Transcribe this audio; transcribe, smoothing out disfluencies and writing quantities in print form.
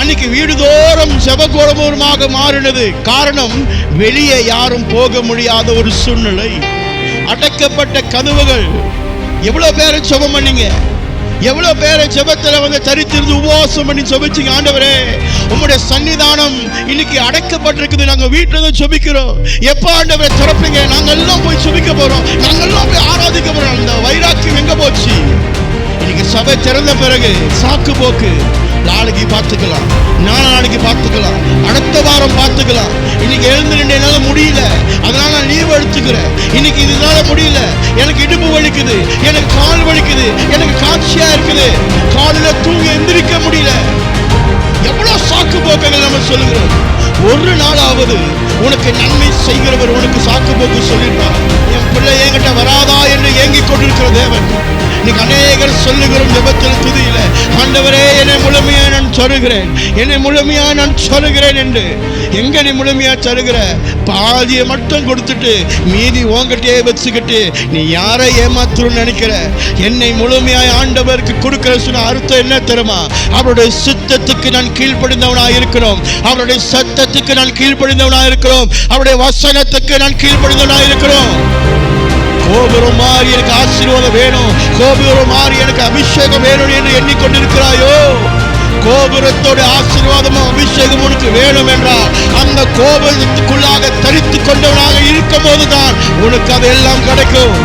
அன்னைக்கு வீடுதோறும் ஜெபகோபுரமாக மாறினது. காரணம், வெளியே யாரும் போக முடியாத ஒரு சூழ்நிலை, அடைக்கப்பட்ட கதவுகள். எவ்வளவு பேரை ஜெபம் பண்ணீங்க, எவ்வளவு பேரை ஜெபத்துல தரித்திருந்து உபவாசம் பண்ணி ஜெபிச்சீங்க. ஆண்டவரே, உம்முடைய சன்னிதானம் இன்னைக்கு அடைக்கப்பட்டிருக்குது, நாங்க வீட்டுல தான் ஜெபிக்கிறோம், எப்ப ஆண்டவரை திறப்பீங்க, நாங்க எல்லாம் போய் ஜெபிக்க போறோம், நாங்க எல்லாம் போய் ஆராதிக்க போறோம். அந்த வைராக்கியம் எங்க போச்சு? இன்னைக்கு சபை திறந்த பிறகு சாக்கு போக்கு, நாளைக்கு பார்த்துக்கலாம், நாளைக்கு பார்த்துக்கலாம், அடுத்த வாரம் பார்த்துக்கலாம், இன்னைக்கு எழுந்து என்னால முடியல, அதனால நான் லீவ் எடுத்துக்கிறேன், இன்னைக்கு இதனால முடியல, எனக்கு இடுப்பு வலிக்குது, எனக்கு கால் வலிக்குது, எனக்கு காட்சியா இருக்குது, காலில தூங்கி எந்திரிக்க முடியல. எவ்வளவு சாக்கு போக்குகள் நம்ம சொல்லுகிறோம். ஒரு நாளாவது உனக்கு நன்மை செய்கிறவர் உனக்கு சாக்கு போக்கு சொல்லிட்டார். என் பிள்ளை என்கிட்ட வராதா என்று ஏங்கிக் கொண்டிருக்கிற தேவன் இன்னைக்கு அநேகர் சொல்லுகிறோம் ஜெபத்தில் துதியில, ஆண்டவரே என்னை முழுமையா நான் சொல்லுகிறேன், என்னை முழுமையா நான் சொல்லுகிறேன் என்று. எங்க நீ முழுமையா சொல்லுகிற? பாதியை மட்டும் கொடுத்துட்டு மீதி உங்ககிட்டே வச்சுக்கிட்டு நீ யாரை ஏமாத்துறன்னு நினைக்கிற? என்னை முழுமையாய் ஆண்டவருக்கு கொடுக்கிற சொன்ன அர்த்தம் என்ன தெரியுமா? அவருடைய சித்தத்துக்கு நான் கீழ்ப்படிந்தவனாக இருக்கிறோம், அவருடைய சத்தத்துக்கு நான் கீழ்ப்படிந்தவனாக இருக்கிறோம், அவருடைய வசனத்துக்கு நான் கீழ்ப்படிந்தவனாக இருக்கிறோம். கோபுரம் மாறி எனக்கு ஆசீர்வாதம் வேணும், கோபுரம் மாறி எனக்கு அபிஷேகம் வேணும் என்று எண்ணிக்கொண்டிருக்கிறாயோ? கோபுரத்தோட ஆசீர்வாதமும் அபிஷேகம் உனக்கு வேணும் என்றால் அந்த கோபுரத்துக்குள்ளாக தரித்து கொண்டவனாக இருக்கும் போதுதான் உனக்கு அதெல்லாம் கிடைக்கும்.